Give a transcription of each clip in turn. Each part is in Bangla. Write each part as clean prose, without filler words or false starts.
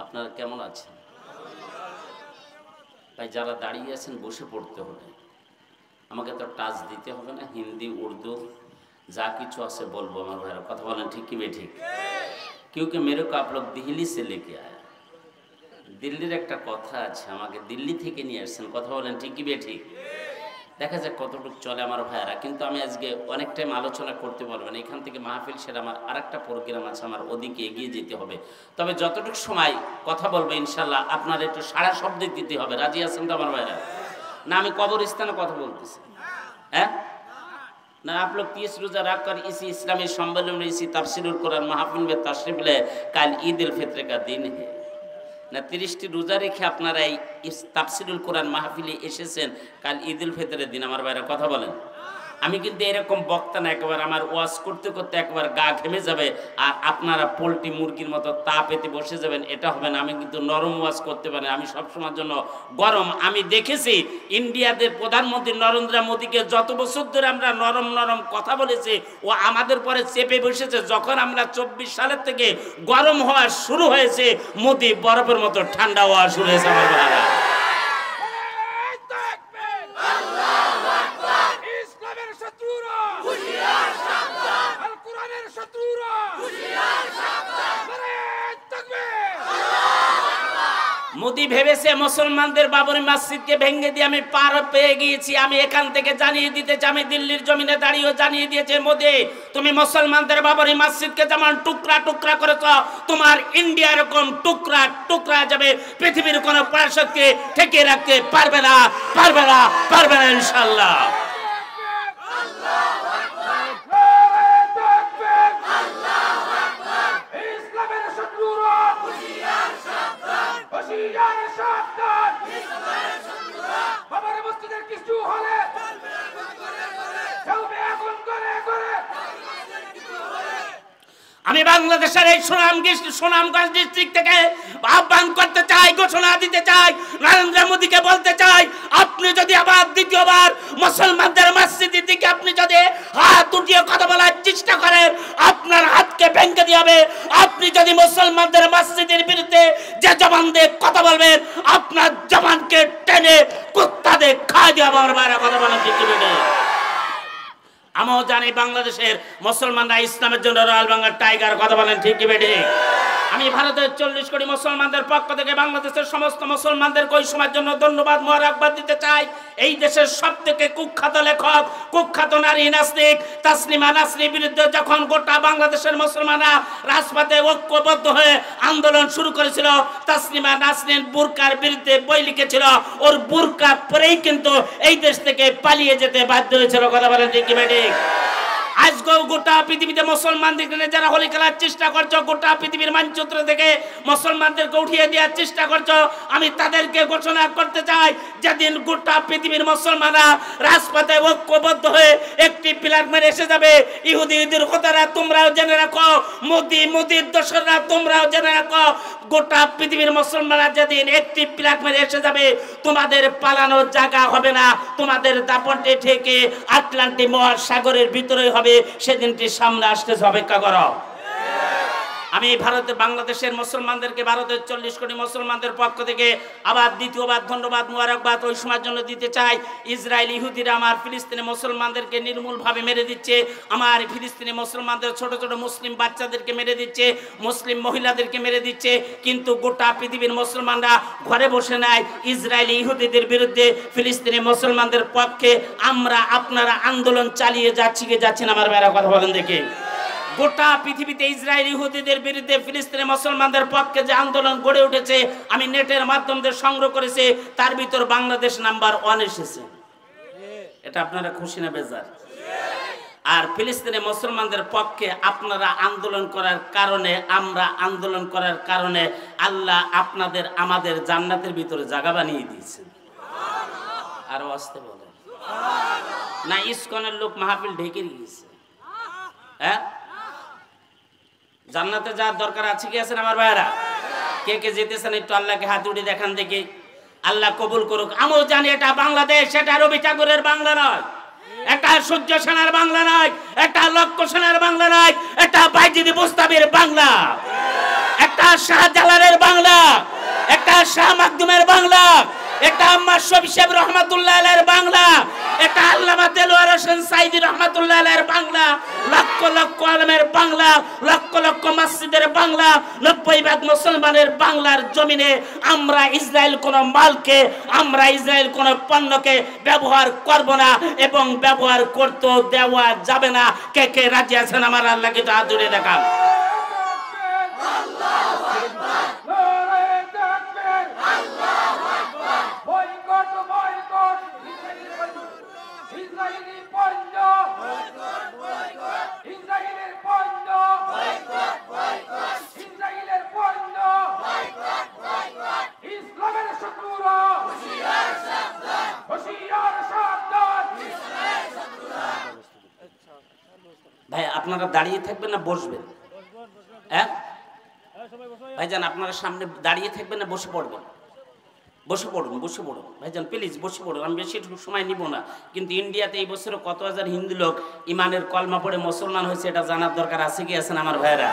আপনারা কেমন আছেন? তাই যারা দাঁড়িয়ে আছেন বসে পড়তে হবে, আমাকে তো টাচ দিতে হবে না। হিন্দি উর্দু যা কিছু আছে বলবো আমার ভাইরা, কথা বলেন ঠিক কি বেঠিক? क्योंकि मेरे को आप लोग दिल्ली से लेके आया। দিল্লির একটা কথা আছে, আমাকে দিল্লি থেকে নিয়ে আসছেন, কথা বলেন ঠিক কি বেঠিক? দেখা যাক কতটুকু চলে আমার ভাইয়ারা। কিন্তু আমি আজকে অনেক টাইম আলোচনা করতে পারবেন, এখান থেকে মাহফিল সেটা আমার আরেকটা প্রোগ্রাম আছে, আমার ওদিকে এগিয়ে যেতে হবে। তবে যতটুকু সময় কথা বলবো ইনশাল্লাহ আপনার একটু সারা শব্দ দিতে হবে। রাজি আছেন তো আমার ভাইরা? না আমি কবরস্থানে কথা বলতেছি? হ্যাঁ ना, आप लोग 30 रोज़ा रख कर इसी इस्लामी सम्मेलन में इसी तफसीरुल कुरान महफिल में तशरीफ ले। कल ईद उल फित्र का दिन है ना, 30টি রোজা রেখে আপনারা এই তাফসীরুল কোরআন মাহফিলে এসেছেন। কাল ঈদ উল ফিতরের দিন আমার ভাইরা, কথা বলেন। আমি কিন্তু এরকম বক্তা না, একবার আমার ওয়াজ করতে করতে একবার গা ঘেমে যাবে আর আপনারা পোলট্রি মুরগির মতো তাপ পেতে বসে যাবেন, এটা হবে না। আমি কিন্তু নরম ওয়াজ করতে পারি, আমি সবসময়ের জন্য গরম। আমি দেখেছি ইন্ডিয়াদের প্রধানমন্ত্রী নরেন্দ্র মোদীকে যত বছর ধরে আমরা নরম নরম কথা বলেছি, ও আমাদের পরে চেপে বসেছে। যখন আমরা 24 সালের থেকে গরম হওয়া শুরু হয়েছে, মোদী বরফের মতো ঠান্ডা হওয়া শুরু হয়েছে আমার ভাইরা। মোদি ভেবেছে মুসলমানদের বাবরি মসজিদকে ভেঙে দিয়ে আমি পার পেয়ে গিয়েছি। আমি এখান থেকে জানিয়ে দিতে চাই, আমি দিল্লির জমিনে দাঁড়িয়ে জানিয়ে দিয়েছে, মোদি তুমি মুসলমানদের বাবরি মসজিদকে যেমন টুকরা টুকরা করেছ, তোমার ইন্ডিয়া এরকম টুকরা টুকরা যাবে। পৃথিবীর কোনো পরাশক্তি ঠেকিয়ে রাখতে পারবে না, পারবে না, পারবে না ইনশাআল্লাহ। আমি বাংলাদেশের এই সুনামগঞ্জ ডিস্ট্রিক্ট থেকে আহ্বান করতে চাই, ঘোষণা দিতে চাই, নরেন্দ্র মোদীকে বলতে চাই, আপনি যদি আবার দ্বিতীয়বার মুসলমানদের মসজিদের দিকে আপনি যদি হাত উঠিয়ে কথা বলার চেষ্টা করেন, আপনার হাতকে ভেঙে দিয়ে হবে। আপনি যদি মুসলমানদের মসজিদের বিরুদ্ধে যে জবান দিয়ে কথা বলবেন, আপনার জবানকে টেনে কুত্তা দিয়ে খাওয়া দিয়ে আমার বাইরে কথা বলার দিকে বেড়ে। আমিও জানি বাংলাদেশের মুসলমানরা ইসলামের জন্য রয়্যাল বেঙ্গল টাইগার, কথা বলেন ঠিক কি বেঠি? আমি ভারতের 40 কোটি মুসলমানদের পক্ষ থেকে বাংলাদেশের সমস্ত মুসলমানদেরকে ওই সময়ের জন্য ধন্যবাদ মোবারকবাদ দিতে চাই। এই দেশের সবথেকে কুখ্যাত লেখক, কুখ্যাত নারী নাস্তিক তাসলিমা নাসরিনের বিরুদ্ধে যখন গোটা বাংলাদেশের মুসলমানরা রাজপথে ঐক্যবদ্ধ হয়ে আন্দোলন শুরু করেছিল, তাসলিমা নাসরিন বুরকার বিরুদ্ধে বই লিখেছিল, ওর বুরকা পরেই কিন্তু এই দেশ থেকে পালিয়ে যেতে বাধ্য হয়েছিল, কথা বলেন ঠিক কি বেঠি? আজকেও গোটা পৃথিবীতে মুসলমানদেরকে যারা হোলি খেলার চেষ্টা করছো, গোটা পৃথিবীর মানচিত্র থেকে মুসলমানদেরকে উঠিয়ে দেওয়ার চেষ্টা করছো, আমি তাদেরকে ঘোষণা করতে চাই, যেদিন গোটা পৃথিবীর মুসলমানরা রাজপথে ঐক্যবদ্ধ হয়ে একটি প্ল্যাটফর্মে এসে যাবে, ইহুদিদের খোদারা তোমরাও জেনে রাখো, মোদির দোসররা তোমরাও জেনে রাখো, গোটা পৃথিবীর মুসলমানরা যেদিন একটি প্ল্যাটফর্মে এসে যাবে, তোমাদের পালানোর জায়গা হবে না, তোমাদের দাপটে থেকে আটলান্টিক মহাসাগরের ভিতরে হবে। সেদিনটি সামনে আসতেছে, অপেক্ষা করো। আমি ভারতে বাংলাদেশের মুসলমানদেরকে, ভারতের 40 কোটি মুসলমানদের পক্ষ থেকে আবার দ্বিতীয়বার ধন্যবাদ মোবারকবাদ ওই সময়ের জন্য দিতে চাই। ইসরায়েল ইহুদিরা আমার ফিলিস্তিনি মুসলমানদেরকে নির্মূলভাবে মেরে দিচ্ছে, আমার ফিলিস্তিনি মুসলমানদের ছোট ছোট মুসলিম বাচ্চাদেরকে মেরে দিচ্ছে, মুসলিম মহিলাদেরকে মেরে দিচ্ছে। কিন্তু গোটা পৃথিবীর মুসলমানরা ঘরে বসে নাই, ইসরায়েলি ইহুদিদের বিরুদ্ধে ফিলিস্তিনি মুসলমানদের পক্ষে আমরা আপনারা আন্দোলন চালিয়ে যাচ্ছি কি যাচ্ছি না? আমার ভাইরা কথা বলেন দেখি। গোটা পৃথিবীতে ইসরায়েল ইহুদিদের বিরুদ্ধে ফিলিস্তিনি মুসলমানদের পক্ষে যে আন্দোলন গড়ে উঠেছে, আমি নেটের মাধ্যমে সংগ্রহ করেছি, তার ভিতর বাংলাদেশ নাম্বার 1 এসেছে। এটা আপনারা খুশি না বেজার? আর ফিলিস্তিনি মুসলমানদের পক্ষে আপনারা আন্দোলন করার কারণে, আমরা আন্দোলন করার কারণে আল্লাহ আপনাদের আমাদের জান্নাতের ভিতরে জায়গা বানিয়ে দিয়েছেন। আর আসতে বলে না, ইসকনের লোক মাহফিল ঢেকে গিয়েছে। হ্যাঁ, জান্নাতে যাওয়ার দরকার আছে কি আছে না আমার ভাইরা? কে কে যেতেছেন একটু আল্লাহকে হাত উঠে দেখান দেখি। আল্লাহ কবুল করুক। আমিও জানি এটা বাংলাদেশ, এটা রবি ঠাকুরের বাংলা নয়, এটা সূর্য সেনার বাংলা নয়, এটা লক্ষ্য সেনার বাংলা নয়, এটা বাইজিদ বুস্তাবির বাংলা, এটা শাহজালালের বাংলা, শাহ মাকদুমের বাংলা, এটা আম্মা শফি সাহেব রহমাতুল্লাহ আলাইহির বাংলা, এটা আল্লামা দেলোয়ার হোসেন সাইদি রহমাতুল্লাহ আলাইহির বাংলা, লক্ষ লক্ষ আলেমের বাংলা, লক্ষ লক্ষ মসজিদের বাংলা, 90% মুসলমানের বাংলার জমিনে আমরা ইসরায়েল কোন মালকে, আমরা ইসরায়েল কোন পণ্যকে ব্যবহার করব না এবং ব্যবহার করতে দেওয়া যাবে না। কে কে রাজি আছেন আমার আল্লাহকে হাত জুড়ে দেখান। ভাই আপনারা দাঁড়িয়ে থাকবেন না বসবেন? হ্যাঁ ভাইজান, আপনারা সামনে দাঁড়িয়ে থাকবেন না বসে পড়বেন? বসে পড়ুন, বসে পড়ুন ভাইজান, প্লিজ বসে পড়ুন। আমি বেশি সময় নিব না, কিন্তু ইন্ডিয়াতে এই বছরে কত হাজার হিন্দু লোক ইমানের কলমা পড়ে মুসলমান হয়েছে এটা জানার দরকার আছে কি আছেন আমার ভাইরা?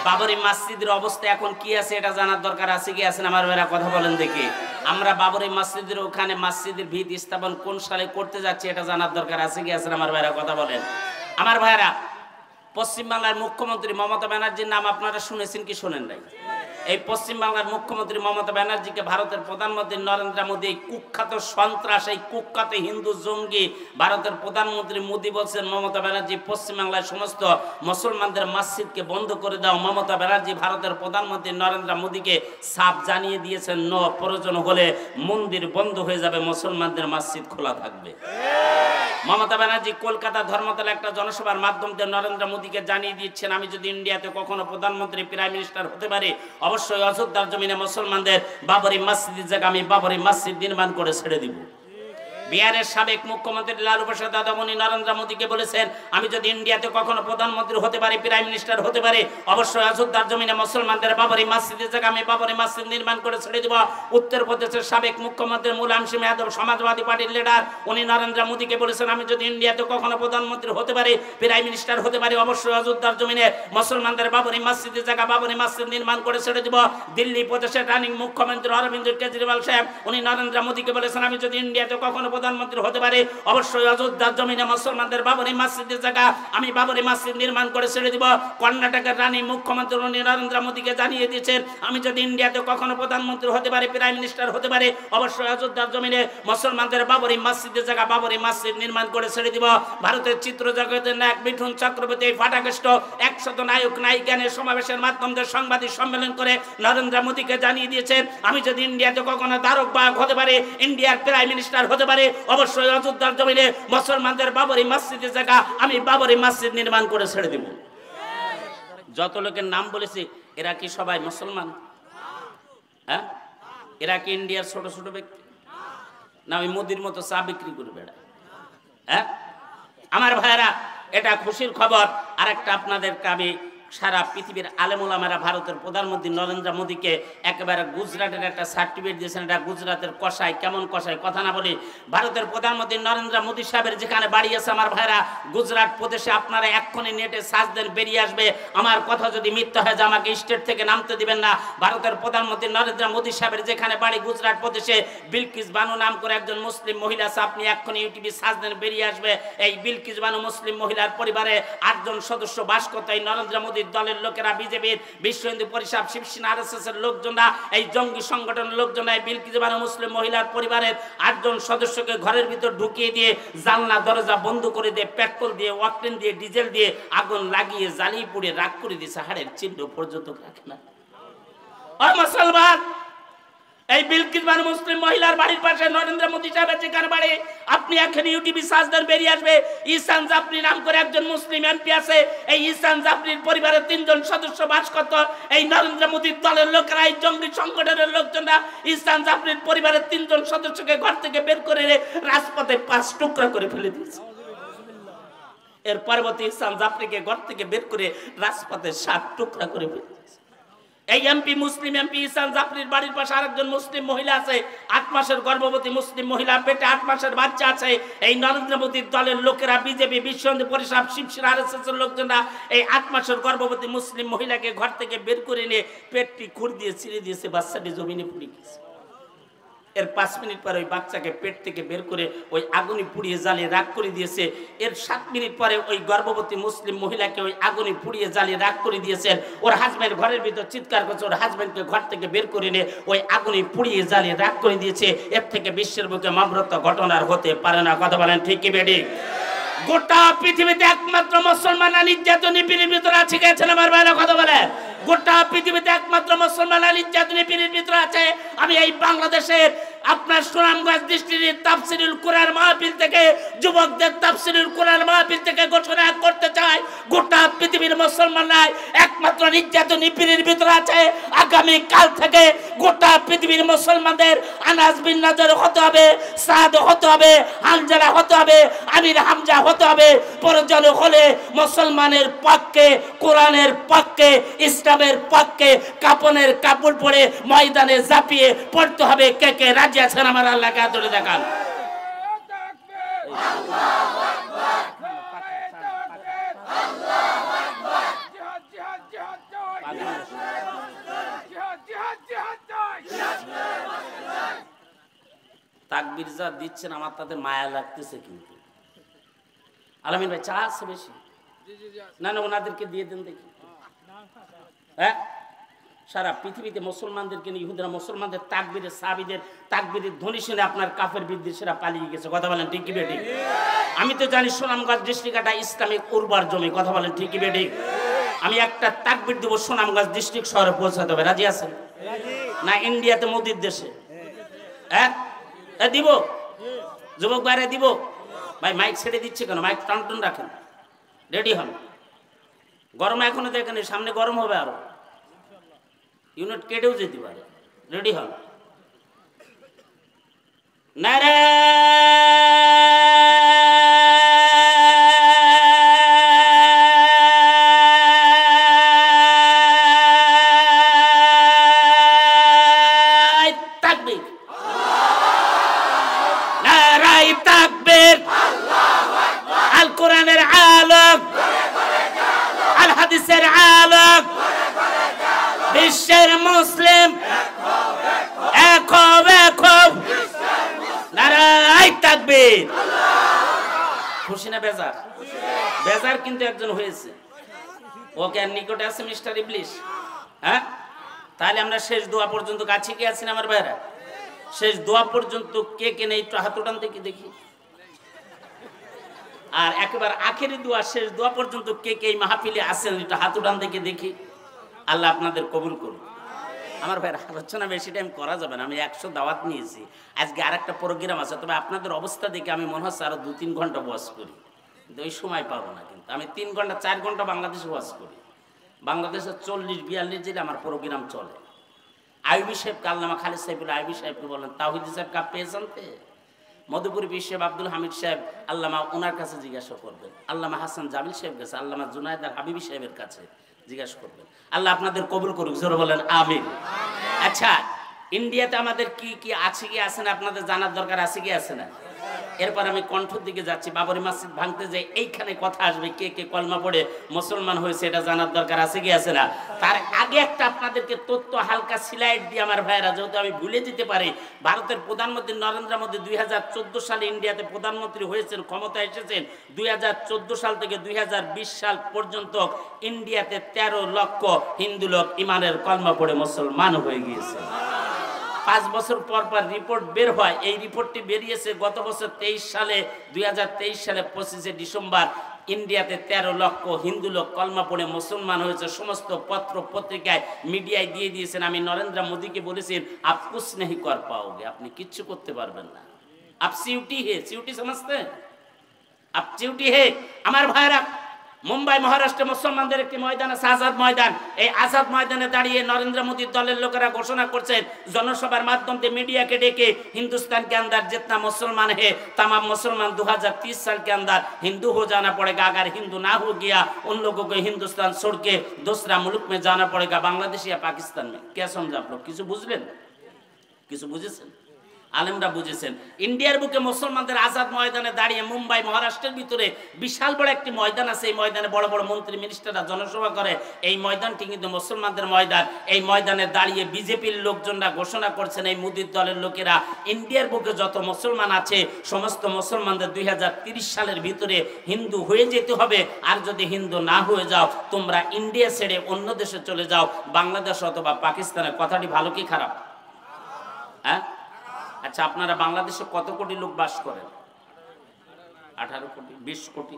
বাবরি মসজিদের অবস্থা এখন কি আছে এটা জানার দরকার আছে কি আছেন আমার ভাইরা? কথা বলেন দেখি। আমরা বাবরি মসজিদের ওখানে মসজিদের ভিত স্থাপন কোন সালে করতে যাচ্ছি এটা জানার দরকার আছে কি আছেন আমার ভাইরা? কথা বলেন আমার ভাইরা। পশ্চিমবাংলার মুখ্যমন্ত্রী মমতা ব্যানার্জির নাম আপনারা শুনেছেন কি শোনেন নাই? এই পশ্চিমবাংলার মুখ্যমন্ত্রী মমতা ব্যানার্জিকে ভারতের প্রধানমন্ত্রী নরেন্দ্র মোদী, এই কুখ্যাত সন্ত্রাস, এই কুখ্যাত হিন্দু জঙ্গি ভারতের প্রধানমন্ত্রী মোদী বলছেন মমতা ব্যানার্জি পশ্চিমবাংলার সমস্ত মুসলমানদের মসজিদকে বন্ধ করে দাও। মমতা ব্যানার্জি ভারতের প্রধানমন্ত্রী নরেন্দ্র মোদীকে সাফ জানিয়ে দিয়েছেন নো, প্রয়োজন হলে মন্দির বন্ধ হয়ে যাবে, মুসলমানদের মসজিদ খোলা থাকবে। মমতা ব্যানার্জি কলকাতা ধর্মতলা একটা জনসভার মাধ্যম দিয়ে নরেন্দ্র মোদীকে জানিয়ে দিচ্ছেন আমি যদি ইন্ডিয়াতে কখনো প্রধানমন্ত্রী প্রাইম মিনিস্টার হতে পারি অবশ্যই অযোধ্যার জমিনে মুসলমানদের বাবরি মসজিদের জায়গা আমি বাবরি মসজিদ নির্মাণ করে ছেড়ে দিব। বিহারের সাবেক মুখ্যমন্ত্রী লালু প্রসাদ যাদব নরেন্দ্র মোদীকে বলেছেন আমি যদি ইন্ডিয়াতে কখনো প্রধানমন্ত্রী হতে পারি, প্রাইম মিনিস্টার হতে পারি, অবশ্যই অযোধ্যার জমিনে মুসলমানদের বাবরি মসজিদের জায়গা আমি বাবরি মসজিদ নির্মাণ করে ছেড়ে দেব। উত্তরপ্রদেশের সাবেক মুখ্যমন্ত্রী মুলায়ম সিং যাদব সমাজবাদী পার্টির লিডার, উনি নরেন্দ্র মোদীকে বলেছেন আমি যদি ইন্ডিয়াতে কখনো প্রধানমন্ত্রী হতে পারি, প্রাইম মিনিস্টার হতে পারি, অবশ্যই অযোধ্যার জমিনে মুসলমানদের বাবরি মসজিদের জায়গা বাবরি মসজিদ নির্মাণ করে ছেড়ে দেব। দিল্লি প্রদেশের রানিং মুখ্যমন্ত্রী অরবিন্দ কেজরিওয়াল সাহেব, উনি নরেন্দ্র মোদীকে বলেছেন আমি যদি ইন্ডিয়াতে কখনো প্রধানমন্ত্রী হতে পারে অবশ্যই অযোধ্যার জমিনে মুসলমানদের বাবরি মসজিদের জায়গা আমি বাবরি মসজিদ নির্মাণ করে ছেড়ে দিব। কর্ণাটকের রানী মুখ্যমন্ত্রী নরেন্দ্র মোদীকে জানিয়ে দিয়েছেন আমি যদি ইন্ডিয়াতে কখনো প্রধানমন্ত্রী হতে পারি, প্রাইম মিনিস্টার হতে পারে, অবশ্যই অযোধ্যার জমিনে মুসলমানদের বাবরি মসজিদের জায়গা বাবরি মসজিদ নির্মাণ করে ছেড়ে দিব। ভারতের চিত্র জগতের নায়ক মিঠুন চক্রবর্তী ফাটাকেষ্ট 100 নায়ক নায়িকানের সমাবেশের মাধ্যমে সাংবাদিক সম্মেলন করে নরেন্দ্র মোদীকে জানিয়ে দিয়েছেন আমি যদি ইন্ডিয়াতে কখনো ধারক বাহক হতে পারে, ইন্ডিয়ার প্রাইম মিনিস্টার হতে পারে, অবশ্যই অযোধ্যার জমিনে মুসলমানদের বাবরি মসজিদের জায়গা আমি বাবরি মসজিদ নির্মাণ করে ছেড়ে দেব। যত লোকের নাম বলেছি এরা কি সবাই মুসলমান? হ্যাঁ, এরা কি ইন্ডিয়ার ছোট ছোট ব্যক্তি না ওই মোদির মতো চা বিক্রি করে বেড়ায়? হ্যাঁ আমার ভাইরা, এটা খুশির খবর। আর একটা আপনাদেরকে আমি সারা পৃথিবীর আলেম ওলামারা ভারতের প্রধানমন্ত্রী নরেন্দ্র মোদীকে একেবারে গুজরাটের একটা সার্টিফিকেট দিয়েছেন। এটা গুজরাতের কষাই, কেমন কষাই কথা না বলি। ভারতের প্রধানমন্ত্রী নরেন্দ্র মোদী সাহেবের যেখানে বাড়ি আছে আমার ভাইরা গুজরাট প্রদেশে, আপনারা এক্ষুনি নেটে সার্চ দেন বেরিয়ে আসবে। আমার কথা যদি মিথ্যা হয় যে আমাকে স্টেট থেকে নামতে দিবেন না। ভারতের প্রধানমন্ত্রী নরেন্দ্র মোদী সাহেবের যেখানে বাড়ি গুজরাট প্রদেশে বিলকিস বানু নাম করে একজন মুসলিম মহিলা আছে, আপনি এক্ষুনি ইউটিউবে সার্চ দেন বেরিয়ে আসবে। এই বিলকিস বানু মুসলিম মহিলার পরিবারে 8 জন সদস্য বাস করত। এই নরেন্দ্র মোদী দলের লোকেরা, বিজেপির, বিশ্ব হিন্দু পরিষদ, শিবসেনা, আরএসএস এর লোকজনরা, এই জঙ্গি সংগঠনের লোকজনরা এই বিলকিস বানু মুসলিম মহিলার পরিবারের 8 জন সদস্যকে ঘরের ভিতর ঢুকিয়ে দিয়ে জানলা দরজা বন্ধ করে দিয়ে পেট্রোল দিয়ে, ওয়াকটেন দিয়ে, ডিজেল দিয়ে আগুন লাগিয়ে জ্বালিয়ে পুড়ে রাগ করে দিয়েছে। হাড়ের চিহ্ন পর্যন্ত রাখে না। ও মুসলমান, এই বিলকিস বানু মুসলিম মহিলার বাড়ির পাশে নরেন্দ্র মোদী সাহেবের যেখানে বাড়ি, আপনি এখন ইউটিউবে সার্চ দেন বেরিয়ে আসবে। ইহসান জাফরি নাম করে একজন মুসলিম এমপি আছে। এই ইহসান জাফরির পরিবারের 3 জন সদস্য বাস করত। এই নরেন্দ্র মোদীর দলের লোকেরা, এই জঙ্গি সংগঠনের লোকজনরা ইহসান জাফরির পরিবারের 3 জন সদস্যকে ঘর থেকে বের করে রাজপথে 5 টুকরা করে ফেলে দিয়েছে। এর পরবর্তী ইহসান জাফরিকে ঘর থেকে বের করে রাজপথে 7 টুকরা করে ফেলে দিয়েছে। এই এমপি মুসলিম এমপি ইসান জাফরির বাড়ির পাশে আরেকজন মুসলিম মহিলা আছে, 8 মাসের গর্ভবতী মুসলিম মহিলা, পেটে 8 মাসের বাচ্চা আছে। এই নরেন্দ্র মোদীর দলের লোকেরা, বিজেপি, বিশ্ব হিন্দু পরিষদ, শিবসেনা, আরএসএস এর লোকজনরা এই 8 মাসের গর্ভবতী মুসলিম মহিলাকে ঘর থেকে বের করে নিয়ে পেটটি খুর দিয়ে ছিঁড়ে দিয়েছে, বাচ্চাটি জমিনে পড়ে গেছে। এর 5 মিনিট পরে ওই বাচ্চাকে পেট থেকে বের করে ওই আগুনে পুড়িয়ে জ্বালিয়ে রাগ করে দিয়েছে। এর 7 মিনিট পরে ওই গর্ভবতী মুসলিম মহিলাকে ওই আগুনে পুড়িয়ে জ্বালিয়ে রাগ করে দিয়েছেন। ওর হাজব্যান্ড ঘরের ভিতর চিৎকার করছে, ওর হাজব্যান্ডকে ঘর থেকে বের করে নিয়ে ওই আগুনে পুড়িয়ে জ্বালিয়ে রাগ করে দিয়েছে। এর থেকে বিশ্বের বুকে মামরত ঘটনার হতে পারে না। কথা বলেন ঠিক কি বেঠিক? গোটা পৃথিবীতে একমাত্র মুসলমানরা নির্যাতন নিপীড়ের ভিতরে আছে গেছেন আমার ভাইরা, কথা বলেন। গোটা পৃথিবীতে একমাত্র মুসলমানরা নির্যাতন নিপীড়ের ভিতরে আছে। আমি এই বাংলাদেশের আপনার সুনামগঞ্জ ডিস্ট্রিক্টের তাফসিরুল কোরআন মাহফিল থেকে, যুবকদের তাফসিরুল কোরআন মাহফিল থেকে ঘোষণা করতে চাই, গোটা পৃথিবীর মুসলমানরা একমাত্র নির্যাতন নিপীড়ের ভিতরে আছে। আগামী কাল থেকে গোটা পৃথিবীর মুসলমানদের আনাস বিন নাজর হতে হবে, সাদ হতে হবে, হানজালা হতে হবে, আমির হামজা হতে হবে। প্রয়োজন হলে মুসলমানের পক্ষে, কোরআনের পক্ষে, ইসলামের পক্ষে কাপনের কাপড় পরে ময়দানে ঝাঁপিয়ে পড়তে হবে। কে কে রাজি আছেন আমার আল্লাহকে হাত ধরে দেখান। তাকবীর যা দিচ্ছেন আমার তাদের মায়া লাগতেছে, কিন্তু আলামিন ভাই চা আছে বেশি না? না ওনাদেরকে দিয়ে দেন দেখি। হ্যাঁ, সারা পৃথিবীতে মুসলমানদেরকে নিয়ে ইহুদিরা মুসলমানদের তাকবীরের, সাহাবীদের তাকবীরের ধ্বনি শুনে আপনার কাফের বিদ্বেষীরা পালিয়ে গেছে। কথা বলেন ঠিক কি বেঠিক? আমি তো জানি সুনামগঞ্জ ডিস্ট্রিক্ট একটা ইসলামিক উর্বর জমি। কথা বলেন ঠিক কি বেঠিক? আমি একটা তাকবীর দেব, সুনামগঞ্জ ডিস্ট্রিক্ট শহরে পৌঁছাতে হবে। রাজি আছেন না? ইন্ডিয়াতে মোদির দেশে হ্যাঁ দিব, যুবক বাইরে দিব। ভাই মাইক ছেড়ে দিচ্ছে কেন? মাইক টান টান রাখেন, রেডি হন। গরম এখনো দেখেন, সামনে গরম হবে আরো, ইউনিট কেটেও যেতে পারে। রেডি হন। নারে তাকবীর, নারায়ে তাকবীর। আল কোরআনের আলোক, আল হাদিসের আলোক, বিশ্বের মুসলিম এক হও, নারায়ে তাকবীর। খুশি না বেজার? বেজার কিন্তু একজন হয়েছে, ওকে আর নিকটে আছে মিস্টার ইবলিশ। হ্যাঁ, তাহলে আমরা শেষ দোয়া পর্যন্ত কাছে কি আছি না আমার ভাইরা? শেষ দোয়া পর্যন্ত কে কে নেই একটু হাত উঠান থেকে দেখি। আর একেবারে আখেরি দোয়া, শেষ দোয়া পর্যন্ত কে কে এই মাহফিলে আছেন একটু হাত উঠান থেকে দেখি। আল্লাহ আপনাদের কবুল করুন। আমার ভাইয়ের আলোচনা বেশি টাইম করা যাবে না, আমি 100 দাওয়াত নিয়েছি। আজকে আরেকটা প্রোগ্রাম আছে, তবে আপনাদের অবস্থা দেখে আমি মনে হচ্ছে আরো 2-3 ঘন্টা ওয়াজ করি, কিন্তু ওই সময় পাবো না। কিন্তু আমি 3 ঘন্টা 4 ঘন্টা বাংলাদেশে ওয়াজ করি। বাংলাদেশে 40-42 জেলে আমার প্রোগ্রাম চলে। আইবি সাহেবকে, আল্লামা খালিদ সাহেবুল আইবি সাহেবকে বলেন, তাওহীদ সাহেব কাপ পেয়েছেন? মধুপুরী পীর সাহেব আব্দুল হামিদ সাহেব, আল্লামা ওনার কাছে জিজ্ঞাসা করবেন। আল্লামা হাসান জামিল সাহেব কাছে, আল্লামা জুনায়েদ আল হাবিবি সাহেবের কাছে জিজ্ঞাসা করবেন। আল্লাহ আপনাদের কবুল করুক, জোরে বলেন আমিন। আচ্ছা, ইন্ডিয়াতে আমাদের কি কি আছে কি আছে না আপনাদের জানার দরকার আছে কি আছে না? এরপর আমি কণ্ঠর দিকে যাচ্ছি, বাবরি মসজিদ ভাঙতে যে এইখানে কথা আসবে, কে কে কলমা পড়ে মুসলমান হয়েছে এটা জানার দরকার আছে কি আছে না? তার আগে একটা আপনাদেরকে তথ্য হালকা স্লাইড দিয়ে আমার ভাইয়েরা, যেহেতু আমি ভুলে যেতে পারি, ভারতের প্রধানমন্ত্রী নরেন্দ্র মোদী 2014 সালে ইন্ডিয়াতে প্রধানমন্ত্রী হয়েছেন, ক্ষমতায় এসেছেন। 2014 সাল থেকে 2020 সাল পর্যন্ত ইন্ডিয়াতে 13 লক্ষ হিন্দু লোক ইমানের কলমা পড়ে মুসলমান হয়ে গিয়েছে। 5 বছর পর পর রিপোর্ট বের হয়। এই রিপোর্টটি বেরিয়েছে গত বছর 2023 সালে 25শে ডিসেম্বর। ইন্ডিয়াতে 13 লক্ষ হিন্দু লোক কলমা পড়ে মুসলমান হয়েছে। সমস্ত পত্র পত্রিকায় মিডিয়ায় দিয়ে দিয়েছেন। আমি নরেন্দ্র মোদীকে বলেছেন, আপ কুছ नहीं कर पाओगे, আপনি কিচ্ছু করতে পারবেন না। আপ সিউটি হে, সিউটি समझते हैं? আপ চিউটি হে। আমার ভাইরা, মুম্বাই মহারাষ্ট্রে মুসলমানদের একটি ময়দান আছে আজাদ ময়দান। এই আজাদ ময়দানে দাঁড়িয়ে নরেন্দ্র মোদীর দলের লোকেরা ঘোষণা করছেন জনসভার মাধ্যমে মিডিয়াকে ডেকে हिंदुस्तान के अंदर जितना मुसलमान है तमाम मुसलमान 2030 साल के अंदर हिंदू हो जाना पड़ेगा। अगर हिंदू ना हो गया उन लोगों को हिंदुस्तान छोड़ के दूसरा मुल्क में जाना पड़ेगा, बांग्लादेश या पाकिस्तान में। क्या समझा आप लोग? किसी बुझलेन? किसी बुझेছেন? আলেমরা বুঝেছেন। ইন্ডিয়ার বুকে মুসলমানদের আজাদ ময়দানে দাঁড়িয়ে মুম্বাই মহারাষ্ট্রের ভিতরে বিশাল বড় একটি ময়দান আছে। এই ময়দানে বড় বড় মন্ত্রী মিনিস্টাররা জনসভা করে। এই ময়দানটি কিন্তু মুসলমানদের ময়দান। এই ময়দানে দাঁড়িয়ে বিজেপির লোকজনরা ঘোষণা করছেন, এই মোদির দলের লোকেরা ইন্ডিয়ার বুকে যত মুসলমান আছে সমস্ত মুসলমানদের 2030 সালের ভিতরে হিন্দু হয়ে যেতে হবে। আর যদি হিন্দু না হয়ে যাও তোমরা ইন্ডিয়া ছেড়ে অন্য দেশে চলে যাও, বাংলাদেশ অথবা পাকিস্তানে। কথাটি ভালো কি খারাপ? হ্যাঁ, আচ্ছা আপনারা বাংলাদেশে কত কোটি লোক বাস করেন? 18 কোটি, 20 কোটি।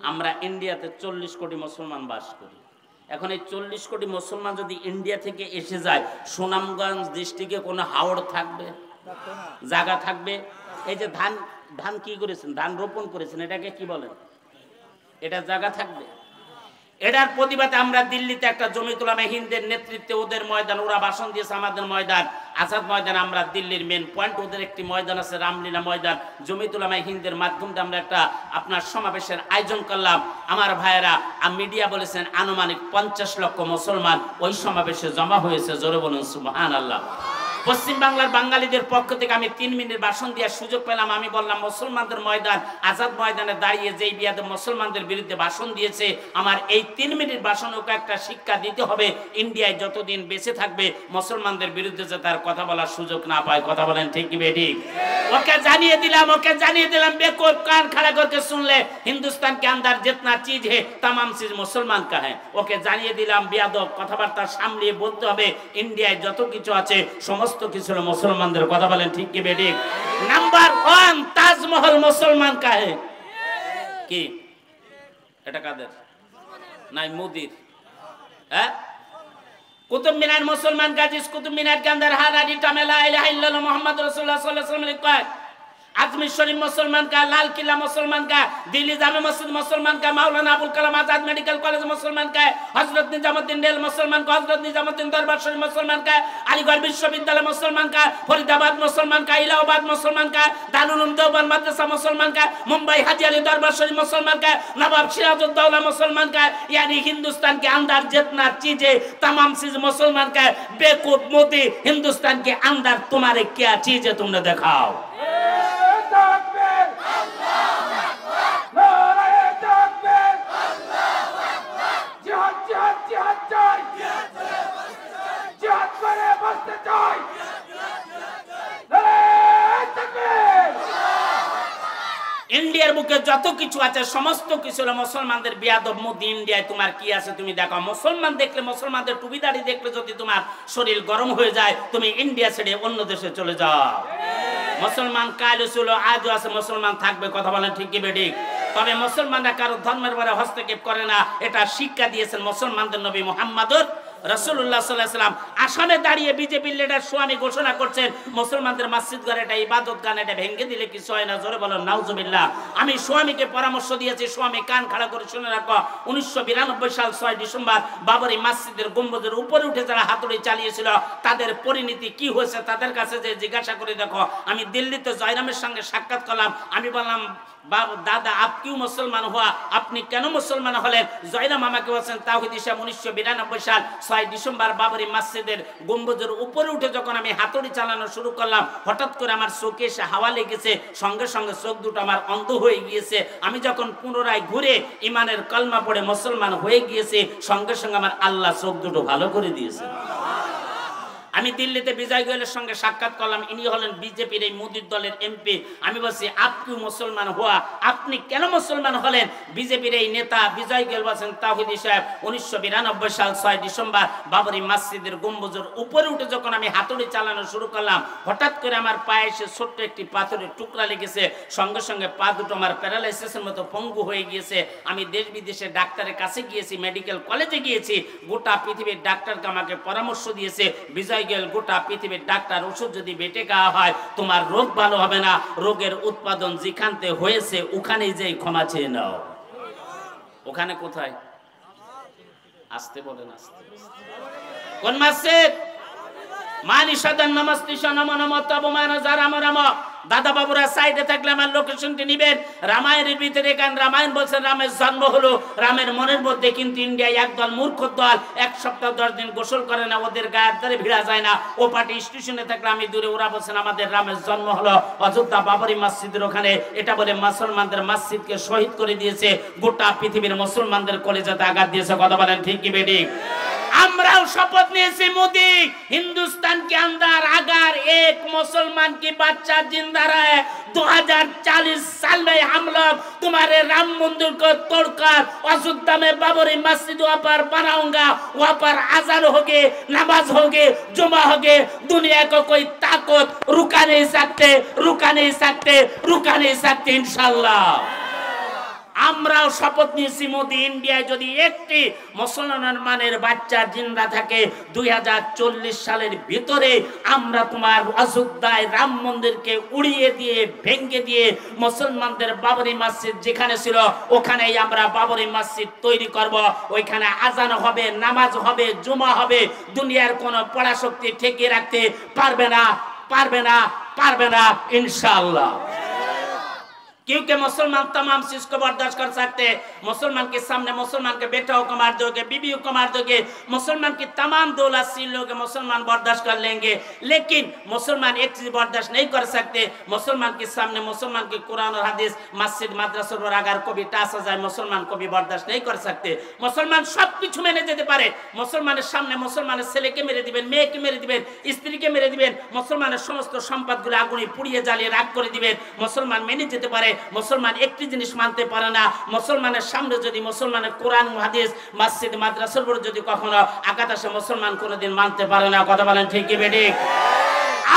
আমরা ইন্ডিয়াতে 40 কোটি মুসলমান বাস করি। এখন এই 40 কোটি মুসলমান যদি ইন্ডিয়া থেকে এসে যায়, সুনামগঞ্জ ডিস্ট্রিক্টে কোনো হাওড় থাকবে? জায়গা থাকবে? এই যে ধান কি করেছেন, ধান রোপণ করেছেন, এটাকে কি বলেন? এটা জায়গা থাকবে? এটার প্রতিবাদে আমরা দিল্লিতে একটা জমিয়তুল উলামা হিন্দের নেতৃত্বে ওদের ময়দান, ওরা ভাষণ দিয়েছে আমাদের ময়দান আজাদ ময়দান। আমরা দিল্লির মেন পয়েন্ট, ওদের একটি ময়দান আছে রামলীলা ময়দান। জমিয়তুল উলামা হিন্দের মাধ্যমে আমরা একটা আপনার সমাবেশের আয়োজন করলাম। আমার ভাইয়েরা মিডিয়া বলেছেন আনুমানিক 50 লক্ষ মুসলমান ওই সমাবেশে জমা হয়েছে। জোরে বলুন সুবহানাল্লাহ। পশ্চিম বাংলার বাঙালিদের পক্ষ থেকে আমি 3 মিনিট ভাষণ দেওয়ার সুযোগ পেলাম। আমি বললাম মুসলমানদের ময়দান আজাদ ময়দানে দাঁড়িয়ে যেই বিয়াদব মুসলমানদের বিরুদ্ধে ভাষণ দিয়েছে, আমার এই 3 মিনিট ভাষণ ওকে একটা শিক্ষা দিতে হবে। ইন্ডিয়ায় যতদিন বেঁচে থাকবে মুসলমানদের বিরুদ্ধে যে তার কথা বলার সুযোগ না পায়। কথা বলেন ঠিক কি বেঠিক? ওকে জানিয়ে দিলাম বেকুব কান खड़ा करके सुन ले, हिंदुस्तान के अंदर जितना चीज है तमाम चीज मुसलमान का है। ওকে জানিয়ে দিলাম বিয়াদব কথাবার্তা সামলিয়ে বলতে হবে। ইন্ডিয়ায় যত কিছু আছে সমস্ত কিছু মুসলমানদের। কথা বলেন ঠিক কি বেঠিক? নাম্বার 1 তাজমহল মুসলমান का है। কি এটা কাদের? নাই মোদির। হ্যাঁ, कुतुब मीनार मुसलमान का, जिस कुतुब मीनार के अंदर हर आइटम ला इलाहा इल्लल्लाह मोहम्मद रसूलुल्लाह सल्लल्लाहु अलैहि वसल्लम लिखा है। आजमीर शरीफ मुसलमान का, लाल किला मुसलमान का, दिल्ली जामे मस्जिद मुसलमान का, मौलाना अबुल कलाम आजाद मेडिकल कॉलेज मुसलमान का है, हजरत निजामुद्दीन डेल मुसलमान का, हजरत निजामुद्दीन दरबार शरीफ मुसलमान का, अलीगढ़ विश्वविद्यालय मुसलमान का, फरीदाबाद मुसलमान का, इलाहाबाद मुसलमान का, दारुल उलूम देवबंद मदरसा मुसलमान का, मुंबई हाजी अली दरबार शरीफ मुसलमान का, नवाब सिराजुद्दौला मुसलमान का। यानी हिंदुस्तान के अंदर जितना चीज है तमाम चीज मुसलमान का है। बेवकूफ मोदी, हिंदुस्तान के अंदर तुम्हारे क्या चीज है तुमने दिखाओ। ইন্ডিয়ার বুকে যত কিছু আছে সমস্ত কিছু হলো মুসলমানদের। বিয়াদব মোদি, ইন্ডিয়ায় তোমার কি আছে তুমি দেখো। মুসলমান দেখলে, মুসলমানদের টুপি দাড়ি দেখলে যদি তোমার শরীর গরম হয়ে যায় তুমি ইন্ডিয়া ছেড়ে অন্য দেশে চলে যাও। মুসলমান কালও ছিল আজও আছে, মুসলমান থাকবে। কথা বলেন ঠিক কি বেঠিক? তবে মুসলমানরা কারো ধর্মের ব্যাপারে হস্তক্ষেপ করে না, এটা শিক্ষা দিয়েছেন মুসলমানদের নবী মুহাম্মদুর রাসূলুল্লাহ সাল্লাল্লাহু আলাইহি ওয়াসাল্লাম। আসামে দাঁড়িয়ে বিজেপির লিডার স্বামী ঘোষণা করছেন মুসলমানদের মসজিদ ঘর এটা ইবাদত গান, এটা ভেঙে দিলে কিছু হয় না। জোরে বলেন নাউজুবিল্লাহ। আমি স্বামীকে পরামর্শ দিয়েছি, স্বামী কান খাড়া করে শুনে রাখো। 1992 সাল 6 ডিসেম্বর বাবরি মসজিদের গম্বুজের উপরে উঠে যারা হাতুড়ি চালিয়েছিল তাদের পরিণতি কি হয়েছে তাদের কাছে যে জিজ্ঞাসা করে দেখো। আমি দিল্লিতে জয়রামের সঙ্গে সাক্ষাৎ করলাম। আমি বললাম দাদা আপ কিউ মুসলমান হওয়া, আপনি কেন মুসলমান হলেন? জয়রাম আমাকে বলছেন তাওহীদ ইসলাম 1992 সাল 6 ডিসেম্বর বাবরি মসজিদের গম্বুজের উপরে উঠে যখন আমি হাতুড়ি চালানো শুরু করলাম হঠাৎ করে আমার চোখে এসে হাওয়া লেগেছে, সঙ্গে সঙ্গে চোখ দুটো আমার অন্ধ হয়ে গিয়েছে। আমি যখন পুনরায় ঘুরে ইমানের কলমা পড়ে মুসলমান হয়ে গিয়েছে, সঙ্গে সঙ্গে আমার আল্লাহ চোখ দুটো ভালো করে দিয়েছে। আমি দিল্লিতে বিজয় গোয়েলের সঙ্গে সাক্ষাৎ করলাম। ইনি হলেন বিজেপির এই মোদির দলের এমপি। আমি বলছি আপনি মুসলমান হওয়া, আপনি কেন মুসলমান হলেন? বিজেপির এই নেতা বিজয় গোয়েল বলছেন তাওহীদ সাহেব 1992 সাল 6 ডিসেম্বর বাবরি মসজিদের গম্বুজের উপরে উঠে যখন আমি হাতুড়ি চালানো শুরু করলাম হঠাৎ করে আমার পায়ে এসে ছোট্ট একটি পাথরের টুকরা লেগেছে, সঙ্গে সঙ্গে পা দুটো আমার প্যারালাইসিসের মতো পঙ্গু হয়ে গিয়েছে। আমি দেশ বিদেশে ডাক্তারের কাছে গিয়েছি, মেডিকেল কলেজে গিয়েছি, গোটা পৃথিবীর ডাক্তারকে আমাকে পরামর্শ দিয়েছে বিজয় গোটা পৃথিবীর ডাক্তার ওষুধ যদি বেটে খাওয়া হয় তোমার রোগ ভালো হবে না, রোগের উৎপাদন যেখানতে হয়েছে ওখানেই যেই ক্ষমা চেয়ে নাও। ওখানে কোথায়? আসতে বলেন, আসতে। কোন মসজিদ? মানি সাদান নমস্তিশা নম নম তব মান জারাম রাম। দাদা বাবুরা সাইডে থাকলে আমার লোকেশনটি নিবেন। রামায়ণের ভিতরে গান, রামায়ণ বলছেন রামের জন্ম হলো রামের মনের মধ্যে, কিন্তু ইন্ডিয়ায় একদল মূর্খ দল 1 সপ্তাহ 10 দিন গোসল করে না, ওদের গায়ের ধারে ভিড়া যায় না। ও পার্টি স্টেশনে থাকলে আমি দূরে, ওরা বলছেন আমাদের রামের জন্ম হলো অযোধ্যা বাবরি মসজিদের ওখানে। এটা বলে মুসলমানদের মসজিদকে শহীদ করে দিয়েছে, গোটা পৃথিবীর মুসলমানদের কলেজাতে আঘাত দিয়েছে। কথা বলেন ঠিক কি বেঠিক? আমরাও শপথ নিয়েছি মোदी हिंदुस्तान के अंदर अगर एक मुसलमान की बच्चा जिंदा रहे 2040 साल में हम लोग तुम्हारे राम मंदिर को तोड़कर अयोध्या में बाबरी मस्जिद वहाँ पर बनाऊंगा, वहाँ पर अजान होगी, नमाज होगी, जुमा होगी। दुनिया को कोई ताकत रुका नहीं सकते, रुका नहीं सकते, रुका नहीं सकते इंशाल्लाह। আমরাও শপথ নিয়েছি মোদি ইন্ডিয়ায় যদি একটি মুসলমানের বাচ্চা জিন্দা থাকে 2040 সালের ভিতরে আমরা তোমার অযোধ্যায় রাম মন্দিরকে উড়িয়ে দিয়ে ভেঙে দিয়ে মুসলমানদের বাবরি মসজিদ যেখানে ছিল ওখানেই আমরা বাবরি মসজিদ তৈরি করব। ওইখানে আজান হবে, নামাজ হবে, জুমা হবে। দুনিয়ার কোনো পরাশক্তি ঠেকিয়ে রাখতে পারবে না, পারবে না, পারবে না इंशाअल्लाह। क्योंकि मुसलमान तमाम चीज को बर्दाश्त कर सकते हैं। मुसलमान के सामने मुसलमान के बेटाओं को मार दोगे, बीवियों को मार दोगे, मुसलमान की तमाम दौलत छीन लोगे, मुसलमान बर्दाश्त कर लेंगे। लेकिन मुसलमान एक चीज बर्दाश्त नहीं कर सकते, मुसलमान के सामने मुसलमान के कुरान और हदीस मस्जिद मदरसा पर अगर कभी टास आ जाए मुसलमान को भी बर्दाश्त नहीं कर सकते। मुसलमान सब कुछ मेने যেতে পারে, মুসলমানের সামনে মুসলমানের ছেলেকে মেরে দিবেন, মেয়েকে মেরে দিবেন, স্ত্রীকে মেরে দিবেন, মুসলমানের সমস্ত সম্পদগুলো আগুনে পুড়িয়ে জ্বালিয়ে রাগ করে দিবেন, মুসলমান মেনে যেতে পারে। মুসলমান একটি জিনিস মানতে পারে না, মুসলমানের সামনে যদি মুসলমানের কোরআন হাদিস মসজিদ মাদ্রাসার উপর যদি কখনো আঘাত আসে মুসলমান কোনোদিন মানতে পারে না। কথা বলেন ঠিক কি বেঠিক?